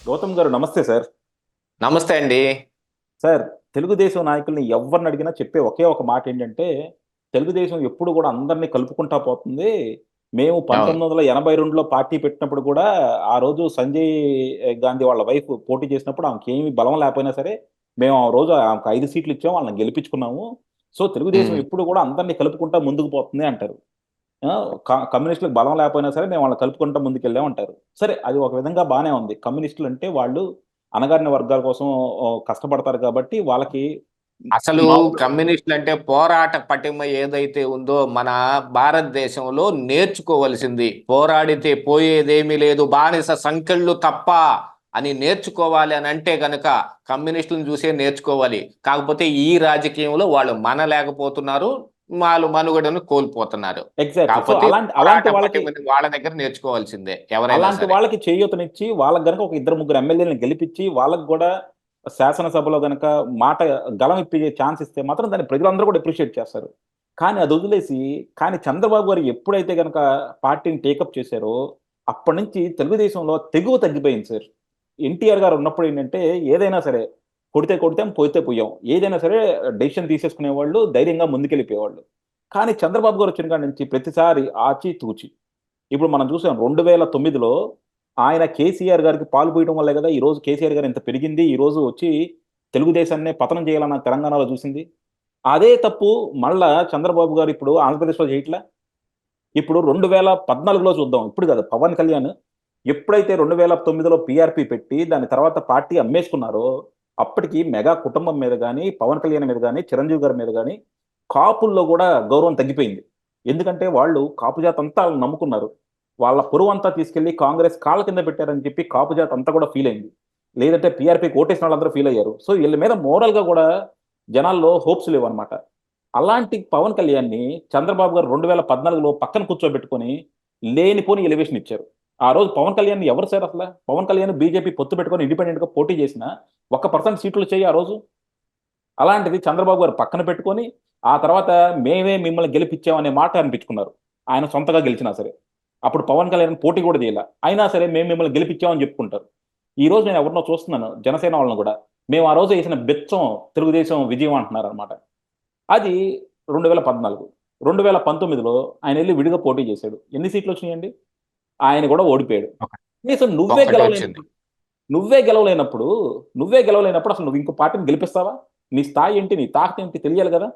గౌతమ్ గారు నమస్తే సార్. నమస్తే అండి. సార్, తెలుగుదేశం నాయకుల్ని ఎవరిని అడిగినా చెప్పే ఒకే ఒక మాట ఏంటంటే, తెలుగుదేశం ఎప్పుడు కూడా అందరినీ కలుపుకుంటా పోతుంది. మేము అవును. 1982లో పార్టీ పెట్టినప్పుడు కూడా ఆ రోజు సంజయ్ గాంధీ వాళ్ళ వైఫ్ పోటీ చేసినప్పుడు ఆమెకేమి బలం లేకపోయినా సరే, మేము ఆ రోజు ఆమెకు 5 సీట్లు ఇచ్చాము. వాళ్ళని గెలిపించుకున్నాము. సో, తెలుగుదేశం హ్మ్. ఎప్పుడు కూడా అందరిని కలుపుకుంటా ముందుకు పోతుంది అంటారు. ఆ! కమ్యూనిస్టులకు బలం లేకపోయినా సరే మేము వాళ్ళని కలుపుకుంటా ముందుకెళ్ళాం అంటారు. సరే, అది ఒక విధంగా బానే ఉంది. కమ్యూనిస్టులంటే వాళ్ళు అణగారిన వర్గాల కోసం కష్టపడతారు కాబట్టి వాళ్ళకి అసలు మామూలు కమ్యూనిస్టులంటే పోరాట పటిమ ఏదైతే ఉందో మన భారతదేశంలో నేర్చుకోవలసింది. పోరాడితే పోయేదేమీ లేదు, బానిస సంకెళ్ళు తప్ప అని నేర్చుకోవాలి అని అంటే గనక కమ్యూనిస్టులను చూసే నేర్చుకోవాలి. కాకపోతే ఈ రాజకీయంలో వాళ్ళు మనలేకపోతున్నారు. వాళ్ళు మనుగడను కోల్పోతున్నారు. ఎగ్జాక్ట్‌లీ. సో, కాకపోతే అలాంటి పోరాట అలాంటి వాళ్ళకి పటిమని వాళ్ళ దగ్గర నేర్చుకోవాల్సిందే ఎవరైనా అలాంటి సరే. వాళ్ళకి చేయూతనిచ్చి, వాళ్ళకి గనక ఒక ఇద్దరు, ముగ్గురు ఎమ్మెల్యేలని గెలిపిచ్చి, వాళ్ళకి గూడా శాసనసభలో గనక మాట గళం ఇప్పే ఛాన్స్ ఇస్తే మాత్రం దాన్ని ప్రజలందరూ కూడా అప్రిషియేట్ చేస్తారు. కానీ అదొదిలేసి కానీ చంద్రబాబు గారు ఎప్పుడైతే గనక పార్టీని టేకప్ చేశారో, అప్పటినుంచి తెలుగుదేశంలో తెగువ తగ్గిపోయింది సార్. ఎన్టీఆర్ గారు ఉన్నప్పుడు ఏంటంటే, ఏదైనా సరే కొడితే కొడితాం, పోతే పోయాం. ఏదైనా సరే డెసిషన్ తీసేసుకునేవాళ్ళు, ధైర్యంగా ముందుకెళ్ళిపోయేవాళ్ళు. కానీ చంద్రబాబు గారు వచ్చిన కాడి నుంచి ప్రతిసారి ఆచి తూచి ఇప్పుడు మనం చూసాం 2009లో ఆయన కేసీఆర్ గారికి పాలు పోయడం వల్లే గదా! ఈరోజు కేసీఆర్ గారు ఇంత పెరిగింది. ఈరోజు వచ్చి తెలుగుదేశాన్నే పతనం చేయాలన్న తెలంగాణలో చూసింది. అదే తప్పు మళ్ళా చంద్రబాబు గారు ఇప్పుడు ఆంధ్రప్రదేశ్‌లో చేయట్లా? ఇప్పుడు 2014లో చూద్దాం. ఇప్పుడు కాదు పవన్ కళ్యాణ్ ఎప్పుడైతే 2009లో పీఆర్‌పీ పెట్టి దాని తర్వాత పార్టీ అమ్మేసుకున్నారో, అప్పటికి మెగా కుటుంబం మీద గాని, పవన్ కళ్యాణ్ మీద గాని, చిరంజీవి గారి మీద గాని కాపుల్లో గూడా గౌరవం తగ్గిపోయింది. ఎందుకంటే వాళ్ళు కాపు జాతంతా ఆళ్ళని నమ్ముకున్నారు. వాళ్ళ పొరువంతా తీసుకెళ్ళి కాంగ్రెస్ కాళ్ళ కింద పెట్టారని చెప్పి కాపు జాతంతా కూడా ఫీల్ అయింది. లేదంటే పీఆర్‌పీకి ఓటేసిన వాళ్ళందరూ ఫీల్ అయ్యారు. సో, ఈళ్ళ మీద మోరల్‌గా గూడా జనాల్లో హోప్స్ లేవన్నమాట. అలాంటి పవన్ కళ్యాణ్‌ని చంద్రబాబు గారు 2014లో పక్కన కూర్చోబెట్టుకొని లేనిపోని ఎలివేషన్ ఇచ్చారు. ఆ రోజు పవన్ కళ్యాణ్‌ని ఎవరు సార్ అసల? పవన్ కళ్యాణ్ బీజేపీ పొత్తు పెట్టుకొని ఇండిపెండెంట్‌గా పోటీ చేసినా, ఒక్క పర్సెంట్ సీట్లొచ్చాయి ఆ రోజు. అలాంటిది చంద్రబాబు గారు పక్కన పెట్టుకొని, ఆ తర్వాత మేమే మిమ్మల్ని గెలిపిచ్చాం అనే మాట అనిపించుకున్నారు. ఆయన సొంతగా గెలిచినా సరే. అప్పుడు పవన్ కళ్యాణ్ పోటీ కూడా చేయలా. అయినా సరే మేము మిమ్మల్ని గెలిపిచ్చాం అని చెప్పుకుంటారు. ఈరోజు నేను ఎవరినో చూస్తున్నాను జనసేన వాళ్ళని గూడా. మేము ఆ రోజు ఏసిన బెచ్చం తెలుగుదేశం విజయం అంటున్నారనమాట. అది 2014. 2019లో ఆయనెళ్లి విడిగా పోటీ చేశాడు. ఎన్ని సీట్లొచ్చినాయండి? ఆయన గూడా ఓడిపోయాడు. ఒక కనీసం ఒక్కటే వచ్చింది. నువ్వే గెలవలేనప్పుడు, నువ్వే గెలవలేనప్పుడు అసలు నువ్వు ఇంకో పార్టీని గెలిపిస్తావా? నీ స్థాయి ఏంటి? నీ తాహతేంటి తెలియాలి గదా!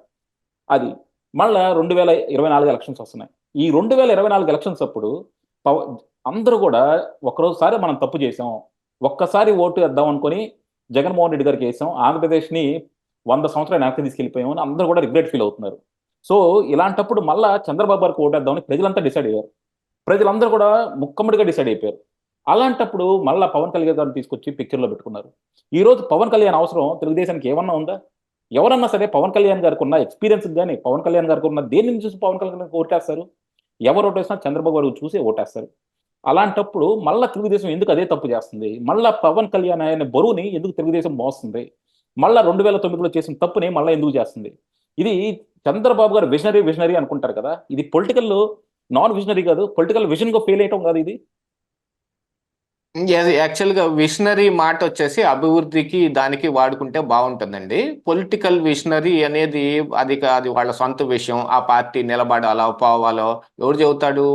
అది. మళ్ళా 2024 ఎలక్షన్స్ ఒస్తున్నాయి. ఈ 2024 ఎలక్షన్స్ అప్పుడు పవ అందరూ గూడా ఒకరోజుసారి మనం తప్పు చేశాం. ఒక్కసారి ఓటు ఏద్దాం అనుకోని జగన్మోహన్ రెడ్డి గారికేసాం. ఆంధ్రప్రదేశ్‌ని 100 సంవత్సరాలు వెనక్కి తీసుకెళ్ళిపోయాం అని అందరూ గూడా రిగ్రెట్ ఫీల్ అవుతున్నారు. సో, ఇలాంటప్పుడు మళ్ళా చంద్రబాబు గారికి ఓటేద్దామని ప్రజలంతా డిసైడ్ అయ్యారు. ప్రజలందరూ కూడా ముక్కమ్మడిగా డిసైడ్ అయిపోయారు. అలాంటప్పుడు మళ్ళా పవన్ కళ్యాణ్ గారిని తీసుకొచ్చి పిక్చర్‌లో పెట్టుకున్నారు. ఈరోజు పవన్ కళ్యాణ్ అవసరం తెలుగుదేశానికి ఏమన్నా ఉందా? ఎవరన్నా సరే పవన్ కళ్యాణ్ గారికున్న ఎక్స్‌పీరియన్స్‌కి గాని, పవన్ కళ్యాణ్ గారికున్న దేనిని చూసి పవన్ కళ్యాణ్‌కి ఓటేస్తారు? ఎవరు ఓటేసినా చంద్రబాబు గారికి చూసే ఓటేస్తారు. అలాంటప్పుడు మళ్ళా తెలుగుదేశం ఎందుకు అదే తప్పు చేస్తుంది? మళ్ళా పవన్ కళ్యాణ్ అనే బరువుని ఎందుకు తెలుగుదేశం మోస్తుంది? మళ్ళా 2009లో చేసిన తప్పుని మళ్ళా ఎందుకు చేస్తుంది? ఇది చంద్రబాబు గారు విజనరీ అనుకుంటారు కదా! ఇది నాన్ విజనరీ కాదు. పొలిటికల్ విజన్‌గా ఫెయిల్ అయ్యటం కాదు ఇది. అది యాక్చువల్‌గా విషనరీ మాటొచ్చేసి అభివృద్ధికి, దానికి వాడుకుంటే బావుంటుందండి. పొలిటికల్ విషనరీ అనేది అది వాళ్ళ సొంత విషయం. ఆ పార్టీ నిలబడాలో, పోవాలో ఎవడు చెబుతాడు?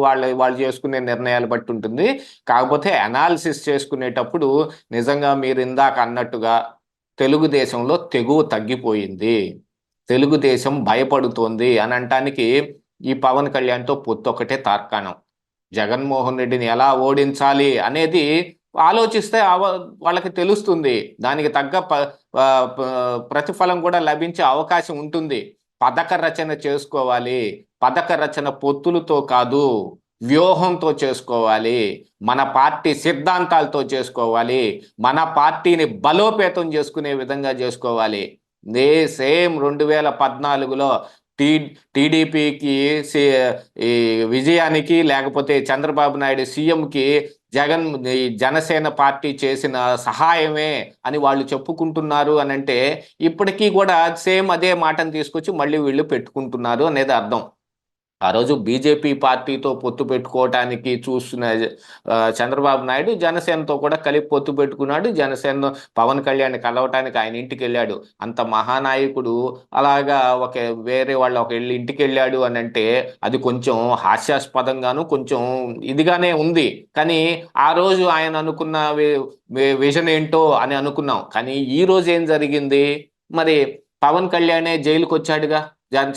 వాళ్ళు చేసుకునే నిర్ణయాలు బట్టి ఉంటుంది. కాకపోతే అనాలిసిస్ చేసుకునేటప్పుడు నిజంగా మీరిందాక అన్నట్టుగా తెలుగుదేశంలో తెగువ తగ్గిపోయింది. తెలుగుదేశం భయపడుతోంది అనంటానికి ఈ పవన్ కళ్యాణ్‌తో పొత్తొక్కటే తార్కాణం. జగన్మోహన్ రెడ్డిని ఎలా ఓడించాలి అనేది ఆలోచిస్తే వాళ్ళకి తెలుస్తుంది. దానికి తగ్గ ప్రతిఫలం కూడా లభించే అవకాశం ఉంటుంది. పథక రచన చేసుకోవాలి. పథక రచన పొత్తులతో కాదు, వ్యూహంతో చేసుకోవాలి. మన పార్టీ సిద్ధాంతాలతో చేసుకోవాలి. మన పార్టీని బలోపేతం చేసుకునే విధంగా చేసుకోవాలి. దే సేమ్ 2014లో టీ టీడీపీకి ఈ విజయానికి, లేకపోతే చంద్రబాబు నాయుడు సీఎంకి జగన్ ఈ జనసేన పార్టీ చేసిన సహాయమే అని వాళ్ళు చెప్పుకుంటున్నారు అనంటే, ఇప్పటికీ కూడా సేమ్ అదే మాటను తీసుకొచ్చి మళ్ళీ వీళ్ళు పెట్టుకుంటున్నారు అనేది అర్థం. ఆ రోజు బీజేపీ పార్టీతో పొత్తు పెట్టుకోవటానికి చూస్తున్న చంద్రబాబు నాయుడు జనసేనతో కూడా కలిపి పొత్తు పెట్టుకున్నాడు. జనసేన పవన్ కళ్యాణ్ కలవటానికి ఆయన ఇంటికి వెళ్ళాడు. అంత మహానాయకుడు అలాగా వేరే వాళ్ళ ఒక ఇంటికి వెళ్ళాడు అని అంటే అది కొంచెం హాస్యాస్పదంగాను కొంచెం ఇదిగానే ఉంది. కానీ ఆ రోజు ఆయన అనుకున్న విజన్ ఏంటో అని అనుకున్నాం. కానీ ఈ రోజు ఏం జరిగింది? మరి పవన్ కళ్యాణే జైలుకి వచ్చాడుగా.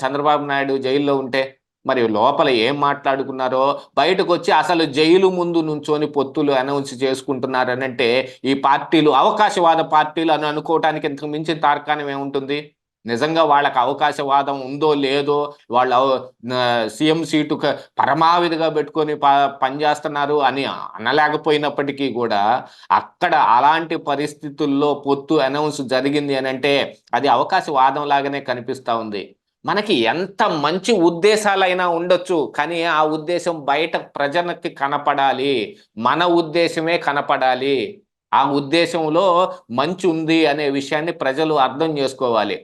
చంద్రబాబు నాయుడు జైల్లో ఉంటే మరి లోపల ఏం మాట్లాడుకున్నారో బయటకు వచ్చి అసలు జైలు ముందు నుంచొని పొత్తులు అనౌన్స్ చేసుకుంటున్నారనంటే ఈ పార్టీలు అవకాశవాద పార్టీలు అని అనుకోవటానికి ఇంతకు మించిన తార్కాణం ఏముంటుంది? నిజంగా వాళ్ళకి అవకాశవాదం ఉందో లేదో, వాళ్ళు సీఎం సీటు పరమావధిగా పెట్టుకొని పనిచేస్తున్నారు అని అనలేకపోయినప్పటికీ కూడా అక్కడ అలాంటి పరిస్థితుల్లో పొత్తు అనౌన్స్ జరిగింది అని అంటే అది అవకాశవాదం లాగానే కనిపిస్తా ఉంది. మనకి ఎంత మంచి ఉద్దేశాలైనా ఉండొచ్చు, కానీ ఆ ఉద్దేశం బయట ప్రజలకి కనపడాలి. మన ఉద్దేశమే కనపడాలి. ఆ ఉద్దేశంలో మంచి ఉంది అనే విషయాన్ని ప్రజలు అర్థం చేసుకోవాలి.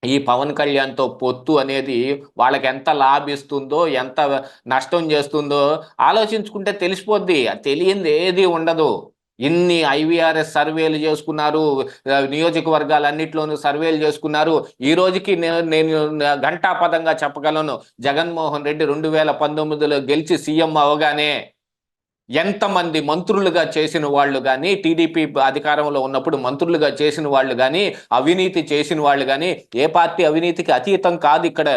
ఈ పవన్ కళ్యాణ్తో పొత్తు అనేది వాళ్ళకి ఎంత లాభిస్తుందో ఎంత నష్టం చేస్తుందో ఆలోచించుకుంటే తెలిసిపోద్ది. తెలియంది ఏది ఉండదు. ఇన్ని ఐవీఆర్ఎస్ సర్వేలు చేసుకున్నారు, నియోజకవర్గాలన్నింటిలోనూ సర్వేలు చేసుకున్నారు. ఈ రోజుకి నేను ఘంటాపదంగా చెప్పగలను, జగన్మోహన్ రెడ్డి 2019లో గెలిచి సీఎం అవగానే ఎంతమంది మంత్రులుగా చేసిన వాళ్ళు కానీ, టీడీపీ అధికారంలో ఉన్నప్పుడు మంత్రులుగా చేసిన వాళ్ళు కానీ, అవినీతి చేసిన వాళ్ళు కానీ, ఏ పార్టీ అవినీతికి అతీతం కాదు. ఇక్కడ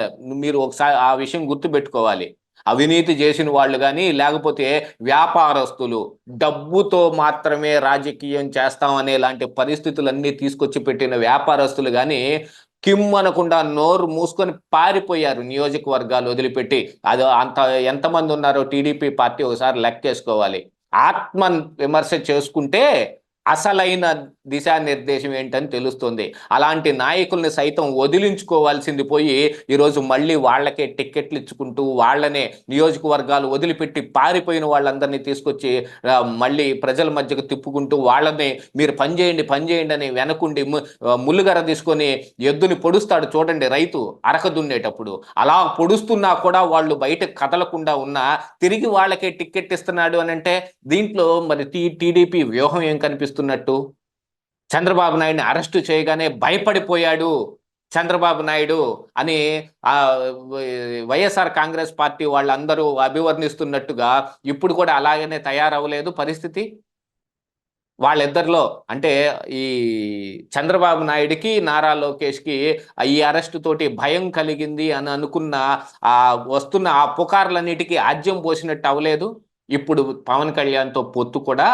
మీరు ఒకసారి ఆ విషయం గుర్తుపెట్టుకోవాలి. అవినీతి చేసిన వాళ్ళు కానీ, లేకపోతే వ్యాపారస్తులు డబ్బుతో మాత్రమే రాజకీయం చేస్తామనే లాంటి పరిస్థితులన్నీ తీసుకొచ్చి పెట్టిన వ్యాపారస్తులు కానీ కిమ్మనకుండా నోరు మూసుకొని పారిపోయారు నియోజకవర్గాలు వదిలిపెట్టి. అది అంత ఎంతమంది ఉన్నారో టీడీపీ పార్టీ ఒకసారి లెక్కేసుకోవాలి. ఆత్మ విమర్శ చేసుకుంటే అసలైన దిశానిర్దేశం ఏంటని తెలుస్తుంది. అలాంటి నాయకుల్ని సైతం వదిలించుకోవాల్సింది పోయి ఈరోజు మళ్ళీ వాళ్ళకే టిక్కెట్లు ఇచ్చుకుంటూ వాళ్ళనే నియోజకవర్గాలు వదిలిపెట్టి పారిపోయిన వాళ్ళందరినీ తీసుకొచ్చి మళ్ళీ ప్రజల మధ్యకు తిప్పుకుంటూ వాళ్ళని మీరు పనిచేయండి అని వెనకుండి ముల్లుగర తీసుకొని ఎద్దుని పొడుస్తాడు చూడండి రైతు అరక దున్నేటప్పుడు. అలా పొడుస్తున్నా కూడా వాళ్ళు బయట కదలకుండా ఉన్నా తిరిగి వాళ్ళకే టిక్కెట్ ఇస్తున్నాడు అని అంటే దీంట్లో మరి టీడీపీ వ్యూహం ఏం కనిపిస్తున్నట్టు? చంద్రబాబు నాయుడిని అరెస్టు చేయగానే భయపడిపోయాడు చంద్రబాబు నాయుడు అని వైఎస్ఆర్ కాంగ్రెస్ పార్టీ వాళ్ళందరూ అభివర్ణిస్తున్నట్టుగా ఇప్పుడు కూడా అలాగనే తయారవ్వలేదు పరిస్థితి. వాళ్ళిద్దరిలో అంటే ఈ చంద్రబాబు నాయుడికి నారా లోకేష్కి ఈ అరెస్టు తోటి భయం కలిగింది అని అనుకున్న వస్తున్న ఆ పుకార్లన్నిటికీ ఆజ్యం పోసినట్టు అవ్వలేదు. ఇప్పుడు పవన్ కళ్యాణ్తో పొత్తు కూడా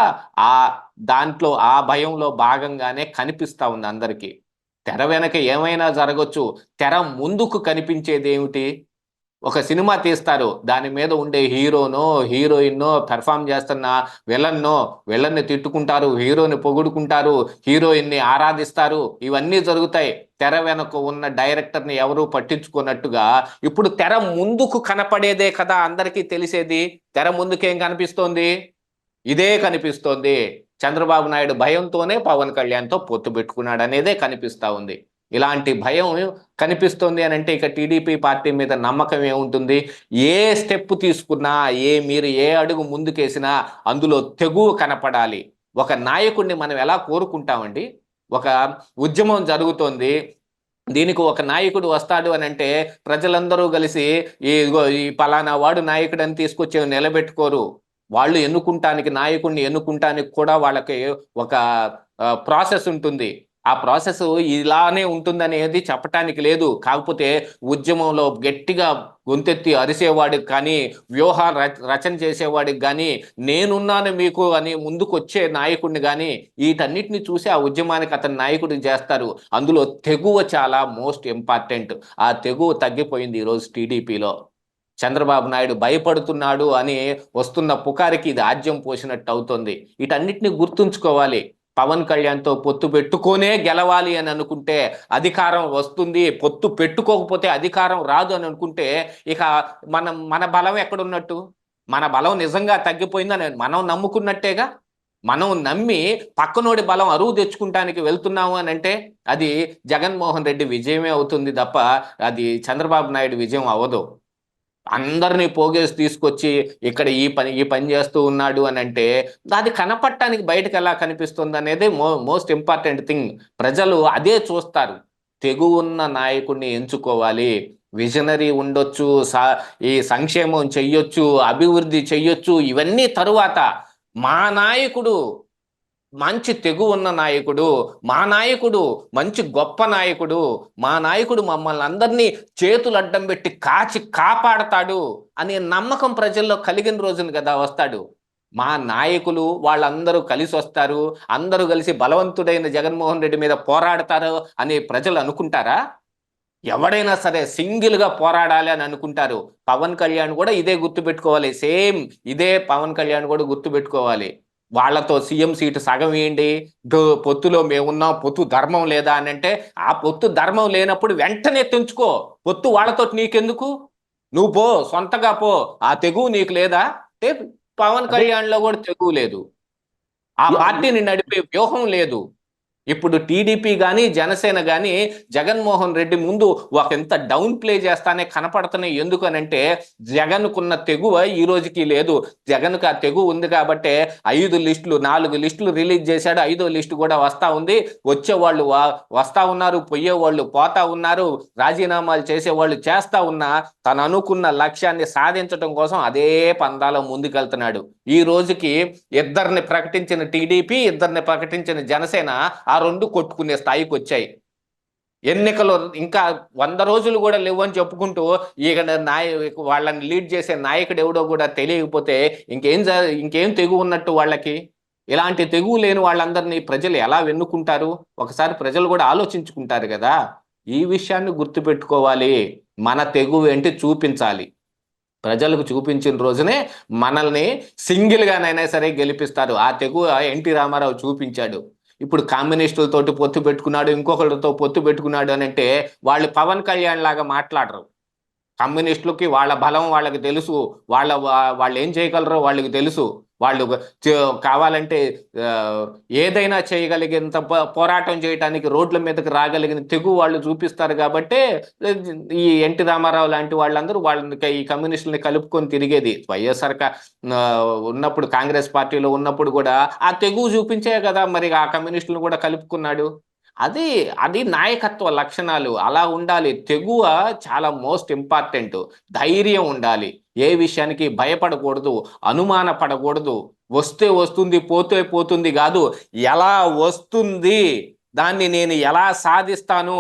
దాంట్లో ఆ భయంలో భాగంగానే కనిపిస్తా ఉంది అందరికీ. తెర వెనక ఏమైనా జరగచ్చు, తెర ముందుకు కనిపించేది ఏమిటి? ఒక సినిమా తీస్తారు, దాని మీద ఉండే హీరోనో హీరోయిన్నో పెర్ఫామ్ చేస్తున్న విలన్ని తిట్టుకుంటారు, హీరోని పొగుడుకుంటారు, హీరోయిన్ని ఆరాధిస్తారు, ఇవన్నీ జరుగుతాయి. తెర వెనక ఉన్న డైరెక్టర్ని ఎవరూ పట్టించుకున్నట్టుగా ఇప్పుడు తెర ముందుకు కనపడేదే కదా అందరికీ తెలిసేది. తెర ముందుకేం కనిపిస్తోంది? ఇదే కనిపిస్తోంది. చంద్రబాబు నాయుడు భయంతోనే పవన్ కళ్యాణ్తో పొత్తు పెట్టుకున్నాడు అనేదే కనిపిస్తా ఉంది. ఇలాంటి భయం కనిపిస్తుంది అని అంటే ఇక టీడీపీ పార్టీ మీద నమ్మకం ఏముంటుంది? ఏ స్టెప్ తీసుకున్నా, మీరు ఏ అడుగు ముందుకేసినా అందులో తెగువ కనపడాలి. ఒక నాయకుడిని మనం ఎలా కోరుకుంటామండి? ఒక ఉద్యమం జరుగుతోంది, దీనికి ఒక నాయకుడు వస్తాడు అని అంటే ప్రజలందరూ కలిసి ఈ పలానా వాడు నాయకుడు అని తీసుకొచ్చి నిలబెట్టుకోరు. వాళ్ళు నాయకుడిని ఎన్నుకుంటానికి కూడా వాళ్ళకి ఒక ప్రాసెస్ ఉంటుంది. ఆ ప్రాసెస్ ఇలానే ఉంటుందనేది చెప్పటానికి లేదు. కాకపోతే ఉద్యమంలో గట్టిగా గొంతెత్తి అరిసేవాడికి కానీ, వ్యూహాలు రచన చేసేవాడికి కానీ, నేనున్నాను మీకు అని ముందుకొచ్చే నాయకుడిని కానీ వీటన్నిటిని చూసి ఆ ఉద్యమానికి అతని నాయకుడిని చేస్తారు. అందులో తెగువ చాలా మోస్ట్ ఇంపార్టెంట్. ఆ తెగువ తగ్గిపోయింది ఈరోజు టీడీపీలో. చంద్రబాబు నాయుడు భయపడుతున్నాడు అని వస్తున్న పుకారికి ఇది ఆజ్యం పోసినట్టు అవుతుంది. వీటన్నిటిని గుర్తుంచుకోవాలి. పవన్ కళ్యాణ్తో పొత్తు పెట్టుకోనే గెలవాలి అని అనుకుంటే అధికారం వస్తుంది, పొత్తు పెట్టుకోకపోతే అధికారం రాదు అని అనుకుంటే ఇక మన బలం ఎక్కడున్నట్టు? మన బలం నిజంగా తగ్గిపోయిందని మనం నమ్ముకున్నట్టేగా. మనం నమ్మి పక్కనోడి బలం అరువు తెచ్చుకుంటానికి వెళ్తున్నాము అని అంటే అది జగన్మోహన్ రెడ్డి విజయమే అవుతుంది తప్ప అది చంద్రబాబు నాయుడు విజయం అవ్వదు. అందరినీ పోగేసి తీసుకొచ్చి ఇక్కడ ఈ పని చేస్తూ ఉన్నాడు అని అంటే అది కనపడటానికి బయటకు ఎలా కనిపిస్తుంది అనేది మోస్ట్ ఇంపార్టెంట్ థింగ్. ప్రజలు అదే చూస్తారు. తెగు ఉన్న నాయకుడిని ఎంచుకోవాలి, విజనరీ ఉండొచ్చు, ఈ సంక్షేమం చెయ్యొచ్చు, అభివృద్ధి చెయ్యొచ్చు, ఇవన్నీ తరువాత మా నాయకుడు మంచి తెగు ఉన్న నాయకుడు, మా నాయకుడు మంచి గొప్ప నాయకుడు, మా నాయకుడు మమ్మల్ని అందరినీ చేతులు అడ్డం పెట్టి కాపాడతాడు అనే నమ్మకం ప్రజల్లో కలిగిన రోజున కదా వస్తాడు. మా నాయకులు వాళ్ళందరూ కలిసి వస్తారు, అందరూ కలిసి బలవంతుడైన జగన్మోహన్ రెడ్డి మీద పోరాడతారు అని ప్రజలు అనుకుంటారా? ఎవడైనా సరే సింగిల్గా పోరాడాలి అని అనుకుంటారు. పవన్ కళ్యాణ్ కూడా ఇదే గుర్తుపెట్టుకోవాలి. సేమ్ ఇదే పవన్ కళ్యాణ్ కూడా గుర్తుపెట్టుకోవాలి. వాళ్ళతో సీఎం సీటు సగం వేయండి, పొత్తులో మేమున్నాం, పొత్తు ధర్మం లేదా అని అంటే ఆ పొత్తు ధర్మం లేనప్పుడు వెంటనే తెంచుకో. పొత్తు వాళ్ళతో నీకెందుకు? నువ్వు పో, సొంతగా పో. ఆ తెగువ నీకు లేదా? పవన్ కళ్యాణ్ లో కూడా తెగువ లేదు, ఆ పార్టీని నడిపే వ్యూహం లేదు. ఇప్పుడు టీడీపీ కానీ జనసేన కానీ జగన్మోహన్ రెడ్డి ముందు ఒక ఎంత డౌన్ ప్లే చేస్తానే కనపడుతున్నాయి. ఎందుకనంటే జగన్కున్న తెగువ ఈ రోజుకి లేదు. జగన్కు ఆ తెగువ ఉంది కాబట్టి 4 లిస్టులు రిలీజ్ చేశాడు. 5వ లిస్టు కూడా వస్తా ఉంది. వచ్చేవాళ్ళు వస్తా ఉన్నారు, పోయేవాళ్ళు పోతా ఉన్నారు, రాజీనామాలు చేసేవాళ్ళు చేస్తా ఉన్నా తను అనుకున్న లక్ష్యాన్ని సాధించడం కోసం అదే పందాలో ముందుకెళ్తున్నాడు. ఈ రోజుకి ఇద్దరిని ప్రకటించిన టీడీపీ, ఇద్దరిని ప్రకటించిన జనసేన ఆ 2 కొట్టుకునే స్థాయికి వచ్చాయి. ఎన్నికలు ఇంకా 100 రోజులు కూడా లేవని చెప్పుకుంటూ ఇక వాళ్ళని లీడ్ చేసే నాయకుడు ఎవడో కూడా తెలియకపోతే ఇంకేం తెగు ఉన్నట్టు వాళ్ళకి? ఇలాంటి తెగువ లేని వాళ్ళందరినీ ప్రజలు ఎలా వెన్నుకుంటారు? ఒకసారి ప్రజలు కూడా ఆలోచించుకుంటారు కదా. ఈ విషయాన్ని గుర్తుపెట్టుకోవాలి. మన తెగువ ఏంటి చూపించాలి. ప్రజలకు చూపించిన రోజునే మనల్ని సింగిల్గానైనా సరే గెలిపిస్తారు. ఆ తెగువ ఎన్టీ రామారావు చూపించాడు. ఇప్పుడు కమ్యూనిస్టులతోటి పొత్తు పెట్టుకున్నాడు, ఇంకొకరితో పొత్తు పెట్టుకున్నాడు అని అంటే వాళ్ళు పవన్ కళ్యాణ్ లాగా మాట్లాడరు. కమ్యూనిస్టులకి వాళ్ళ బలం వాళ్ళకి తెలుసు, వాళ్ళు ఏం చేయగలరో వాళ్ళకి తెలుసు. వాళ్ళు కావాలంటే ఏదైనా చేయగలిగినంత పోరాటం చేయడానికి రోడ్ల మీదకి రాగలిగిన తెగు వాళ్ళు చూపిస్తారు. కాబట్టి ఈ ఎన్టీ రామారావు లాంటి వాళ్ళందరూ ఈ కమ్యూనిస్టులని కలుపుకొని తిరిగేది. వైఎస్ఆర్ ఉన్నప్పుడు, కాంగ్రెస్ పార్టీలో ఉన్నప్పుడు కూడా ఆ తెగువ చూపించే కదా మరి ఆ కమ్యూనిస్టులను కూడా కలుపుకున్నాడు. అది నాయకత్వ లక్షణాలు. అలా ఉండాలి. తెగువ చాలా మోస్ట్ ఇంపార్టెంట్. ధైర్యం ఉండాలి. ఏ విషయానికి భయపడకూడదు, అనుమాన పడకూడదు. వస్తే వస్తుంది, పోతే పోతుంది కాదు, ఎలా వస్తుంది దాన్ని నేను ఎలా సాధిస్తాను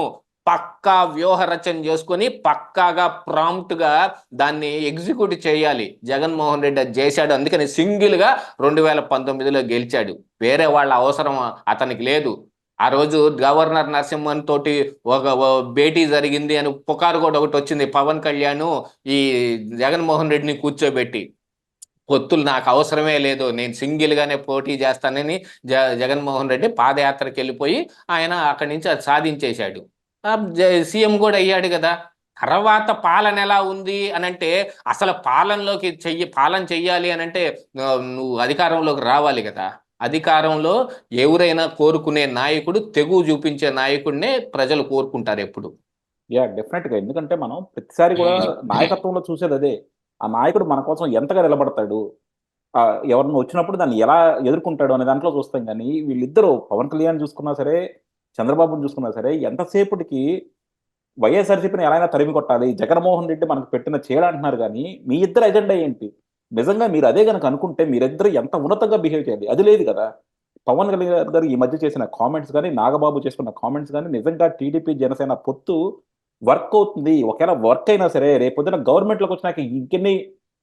పక్కా వ్యూహ రచన చేసుకొని పక్కాగా ప్రాంప్ట్గా దాన్ని ఎగ్జిక్యూట్ చేయాలి. జగన్మోహన్ రెడ్డి అది చేశాడు. అందుకని సింగిల్గా 2019లో గెలిచాడు. వేరే వాళ్ళ అవసరం అతనికి లేదు. ఆ రోజు గవర్నర్ నరసింహన్ తోటి ఒక భేటీ జరిగింది అని పుకారు కూడా ఒకటి వచ్చింది. పవన్ కళ్యాణ్ ఈ జగన్మోహన్ రెడ్డిని కూర్చోబెట్టి పొత్తులు నాకు అవసరమే లేదు, నేను సింగిల్గానే పోటీ చేస్తానని జగన్మోహన్ రెడ్డి పాదయాత్రకి వెళ్ళిపోయి ఆయన అక్కడి నుంచి అది సాధించేశాడు. సీఎం కూడా అయ్యాడు కదా. తర్వాత పాలన ఎలా ఉంది అని అంటే అసలు పాలన చెయ్యాలి అని అంటే నువ్వు అధికారంలోకి రావాలి కదా. అధికారంలో ఎవరైనా కోరుకునే నాయకుడు, తెగువ చూపించే నాయకుడినే ప్రజలు కోరుకుంటారు ఎప్పుడు. డెఫినెట్గా. ఎందుకంటే మనం ప్రతిసారి కూడా నాయకత్వంలో చూసేది అదే. ఆ నాయకుడు మన కోసం ఎంతగా నిలబడతాడు, ఎవరిని వచ్చినప్పుడు దాన్ని ఎలా ఎదుర్కొంటాడు అనే దాంట్లో చూస్తాం. కానీ వీళ్ళిద్దరూ పవన్ కళ్యాణ్ చూసుకున్నా సరే, చంద్రబాబును చూసుకున్నా సరే, ఎంతసేపటికి వైఎస్ఆర్సీపీని ఎలా అయినా తరిమి కొట్టాలి, జగన్మోహన్ రెడ్డి మనకు పెట్టిన చేయడం అంటున్నారు. కానీ మీ ఇద్దరు ఎజెండా ఏంటి? నిజంగా మీరు అదే కనుక అనుకుంటే మీరిద్దరు ఎంత ఉన్నతంగా బిహేవ్ చేయాలి. అది లేదు కదా. పవన్ కళ్యాణ్ గారు ఈ మధ్య చేసిన కామెంట్స్ కానీ, నాగబాబు చేసుకున్న కామెంట్స్ కానీ నిజంగా టీడీపీ జనసేన పొత్తు వర్క్ అవుతుంది. ఒకవేళ వర్క్ అయినా సరే రేపొద్దున గవర్నమెంట్లోకి వచ్చినాక ఇంకెన్ని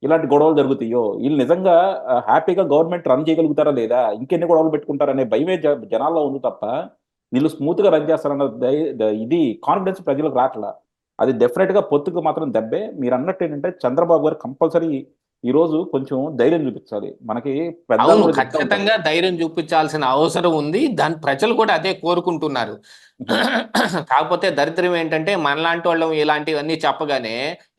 ఇలాంటి గొడవలు జరుగుతాయో, వీళ్ళు నిజంగా హ్యాపీగా గవర్నమెంట్ రన్ చేయగలుగుతారా లేదా, ఇంకెన్ని గొడవలు పెట్టుకుంటారనే భయమే జనాల్లో ఉంది తప్ప వీళ్ళు స్మూత్గా రన్ చేస్తారన్న ఇది కాన్ఫిడెన్స్ ప్రజలకు రావట్లా. అది డెఫినెట్గా పొత్తుకు మాత్రం దెబ్బే. మీరు అన్నట్టు ఏంటంటే చంద్రబాబు గారు కంపల్సరీ ఈ రోజు కొంచెం ధైర్యం చూపించాలి. మనకి పెద్దలు అవును, కూడా చెప్తా ఉంటారు. ఖచ్చితంగా ధైర్యం చూపించాల్సిన అవసరం ఉంది. దాని ప్రజలు కూడా అదే కోరుకుంటున్నారు. హుహు. కాకపోతే దరిద్రం ఏంటంటే మనలాంటి వాళ్ళం ఇలాంటివన్నీ చెప్పగానే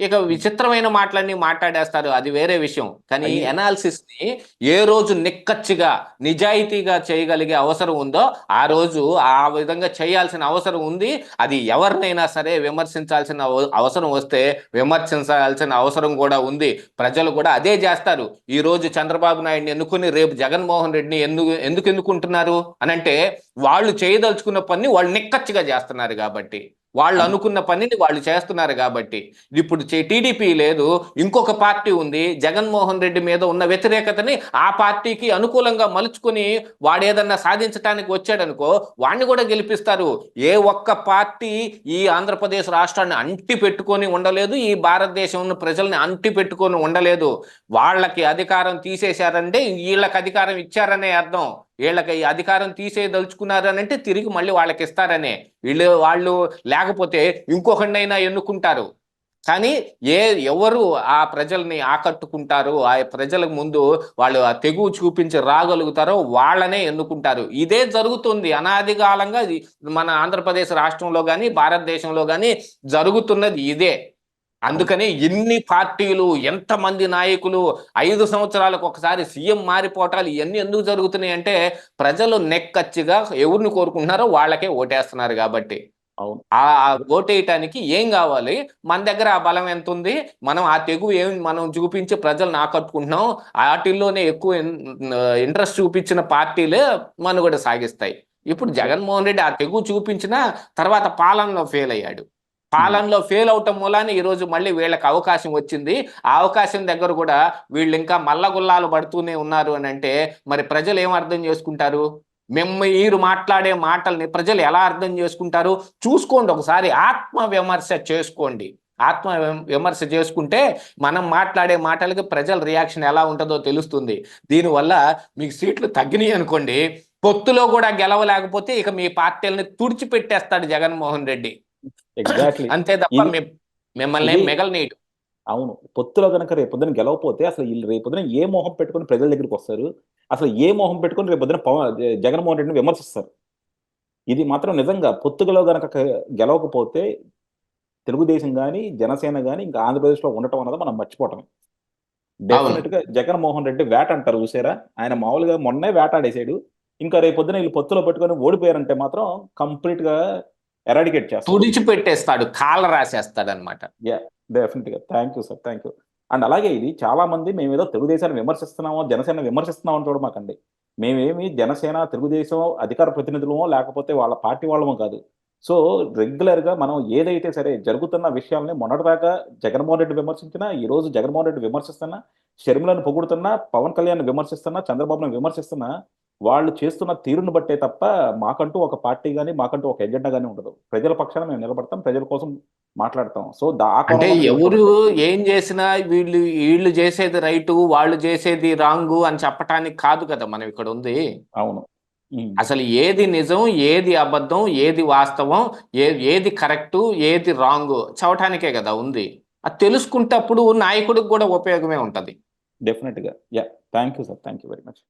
ఇక హ్మ్. విచిత్రమైన మాటలన్నీ మాట్లాడేస్తారు. అది వేరే విషయం. కానీ అయ్యి అనాలిసిస్ ని ఏ రోజు నిక్కచ్చిగా నిజాయితీగా చేయగలిగే అవసరం ఉందో ఆ రోజు ఆ విధంగా చేయాల్సిన అవసరం ఉంది. అది ఎవరినైనా సరే విమర్శించాల్సిన అవసరం వస్తే విమర్శించాల్సిన అవసరం కూడా ఉంది. ప్రజలు కూడా అదే చేస్తారు. ఈ రోజు చంద్రబాబు నాయుడిని ఎన్నుకుని రేపు జగన్మోహన్ రెడ్డిని ఎందుకు ఎన్నుకుంటున్నారు అనంటే వాళ్ళు చేయదలుచుకున్న పని వాళ్ళు నిక్కచ్చిగా చేస్తున్నారు కాబట్టి, వాళ్ళు అది అనుకున్న పనిని వాళ్ళు చేస్తున్నారు కాబట్టి. ఇప్పుడు టీడీపీ లేదు, ఇంకొక పార్టీ ఉంది. జగన్మోహన్ రెడ్డి మీద ఉన్న వ్యతిరేకతని ఆ పార్టీకి అనుకూలంగా మలుచుకొని వాడు ఏదన్నా సాధించడానికి వచ్చాడనుకో వాడిని కూడా గెలిపిస్తారు. ఏ ఒక్క పార్టీ ఈ ఆంధ్రప్రదేశ్ రాష్ట్రాన్ని అంటి పెట్టుకొని ఉండలేదు, ఈ భారతదేశం ప్రజల్ని అంటి పెట్టుకొని ఉండలేదు. వాళ్ళకి అధికారం తీసేశారంటే వీళ్ళకి అధికారం ఇచ్చారనే అర్థం. వీళ్ళకి ఈ అధికారం తీసేయదలుచుకున్నారు అని అంటే తిరిగి మళ్ళీ వాళ్ళకి ఇస్తారనే. వాళ్ళు లేకపోతే ఇంకొకరినైనా ఎన్నుకుంటారు. కానీ ఏ ఎవరు ఆ ప్రజల్ని ఆకట్టుకుంటారు, ఆ ప్రజల ముందు వాళ్ళు ఆ తెగువ చూపించి రాగలుగుతారో వాళ్ళనే ఎన్నుకుంటారు. ఇదే జరుగుతుంది అనాది కాలంగా. మన ఆంధ్రప్రదేశ్ రాష్ట్రంలో కానీ భారతదేశంలో కానీ జరుగుతున్నది ఇదే. అవును. అందుకని ఎన్ని పార్టీలు, ఎంతమంది నాయకులు, 5 సంవత్సరాలకు ఒకసారి సీఎం మారిపోవటాలు ఇవన్నీ ఎందుకు జరుగుతున్నాయి అంటే ప్రజలు నెక్కచ్చిగా ఎవరిని కోరుకుంటున్నారో వాళ్ళకే ఓటేస్తున్నారు కాబట్టి. అవును. ఆ ఓటేయటానికి ఏం కావాలి? మన దగ్గర ఆ బలం ఎంత ఉంది? మనం ఆ తెగువ ఏం మనం చూపించి ప్రజలను ఆకట్టుకుంటున్నాం. వాటిల్లోనే ఎక్కువ ఇంట్రెస్ట్ చూపించిన పార్టీలే మనుగడ సాగిస్తాయి. ఇప్పుడు యాహ్! జగన్మోహన్ రెడ్డి ఆ తెగువ చూపించిన తర్వాత పాలనలో ఫెయిల్ అయ్యాడు. హ్మ్. పాలనలో ఫెయిల్ అవటం మూలాన ఈరోజు మళ్ళీ వీళ్ళకి అవకాశం వచ్చింది. ఆ అవకాశం దగ్గర కూడా వీళ్ళు ఇంకా మల్లగుల్లాలు పడుతూనే ఉన్నారు అని అంటే మరి ప్రజలు ఏం అర్థం చేసుకుంటారు? మీరు మాట్లాడే మాటల్ని ప్రజలు ఎలా అర్థం చేసుకుంటారు? చూసుకోండి, ఒకసారి ఆత్మ విమర్శ చేసుకోండి. ఆత్మ విమర్శ చేసుకుంటే మనం మాట్లాడే మాటలకి ప్రజల రియాక్షన్ ఎలా ఉంటుందో తెలుస్తుంది. దీనివల్ల మీకు సీట్లు తగ్గినాయి అనుకోండి, పొత్తులో కూడా గెలవలేకపోతే ఇక మీ పార్టీలని తుడిచిపెట్టేస్తాడు జగన్మోహన్ రెడ్డి. ఎగ్జాక్ట్‌లీ. అంతే తప్ప ఇది మిమ్మల్ని ఇది ఏం మిగలనీయడు. అవును. పొత్తులో గనక రేపొద్దున గెలవపోతే అసలు ఈళ్ళు రేపొద్దున ఏ మొహం పెట్టుకొని ప్రజల దగ్గరికొస్తారు? అసలు ఏ మొహం పెట్టుకొని రేపొద్దున జగన్మోహన్ రెడ్డిని విమర్శిస్తారు? ఇది మాత్రం నిజంగా పొత్తులో గనక గెలవకపోతే తెలుగుదేశం గాని, జనసేన గాని ఇంకా ఆంధ్రప్రదేశ్‌లో ఉండటం అన్నది మనం మర్చిపోవటమే. అవును. డెఫినిట్‌గా జగన్మోహన్ రెడ్డి వేట అంటారు చూసారా? ఆయన మామూలుగా మొన్నే వేటాడేసాడు. ఇంకా రేపొద్దున ఈళ్ళు పొత్తులో పెట్టుకొని ఓడిపోయారంటే మాత్రం కంప్లీట్‌గా ఎరాడికేట్ చేస్తారు. తుడిచిపెట్టేస్తాడు. కాళ్ళ రాసేస్తాడనమాట. యాహ్! డెఫినిట్‌గా. Thank you sir. Thank you. And అలాగే ఇది చాలా మంది మేమేదో తెలుగుదేశాన్ని విమర్శిస్తున్నామో, జనసేనని విమర్శిస్తున్నామో అని చూడమాకండి. మేమేమి జనసేన, తెలుగుదేశం అధికార ప్రతినిధులమో, లేకపోతే వాళ్ళ పార్టీ వాళ్ళమో కాదు. సో, రెగ్యులర్‌గా మనం ఏదైతే సరే జరుగుతున్న విషయాల్ని మొన్నటిదాకా జగన్మోహన్ రెడ్డి విమర్శించినా, ఈరోజు జగన్మోహన్ రెడ్డి విమర్శిస్తున్నా, షర్మిలను పొగుడుతున్నా, పవన్ కళ్యాణ్‌ని విమర్శిస్తున్నా, చంద్రబాబును విమర్శిస్తున్నా, వాళ్ళు చేస్తున్న తీరును బట్టే తప్ప మాకంటూ ఒక పార్టీ గాని, మాకంటూ ఒక ఎజెండా గాని ఉండదు. ప్రజల పక్షాన మేము నిలబడతాం. ప్రజల కోసం మాట్లాడతాం. సో, ఆ అంటే కోణంలోనే మీరు ఎవరు చూడండి. ఏం చేసినా వీళ్ళు చేసేది రైటు, వాళ్ళు చేసేది రాంగు అని చెప్పటానికి కాదు కదా మనం ఇక్కడ ఉంది. అవును. హ్మ్. అసలు ఏది నిజం, ఏది అబద్ధం, ఏది వాస్తవం, ఏది కరెక్టు, ఏది రాంగు చెప్పటానికే కదా ఉంది. అది తెలుసుకుంటప్పుడు నాయకుడికి కూడా ఉపయోగమే ఉంటది. డెఫినిట్‌గా. Yeah! Thank you sir. Thank you very much.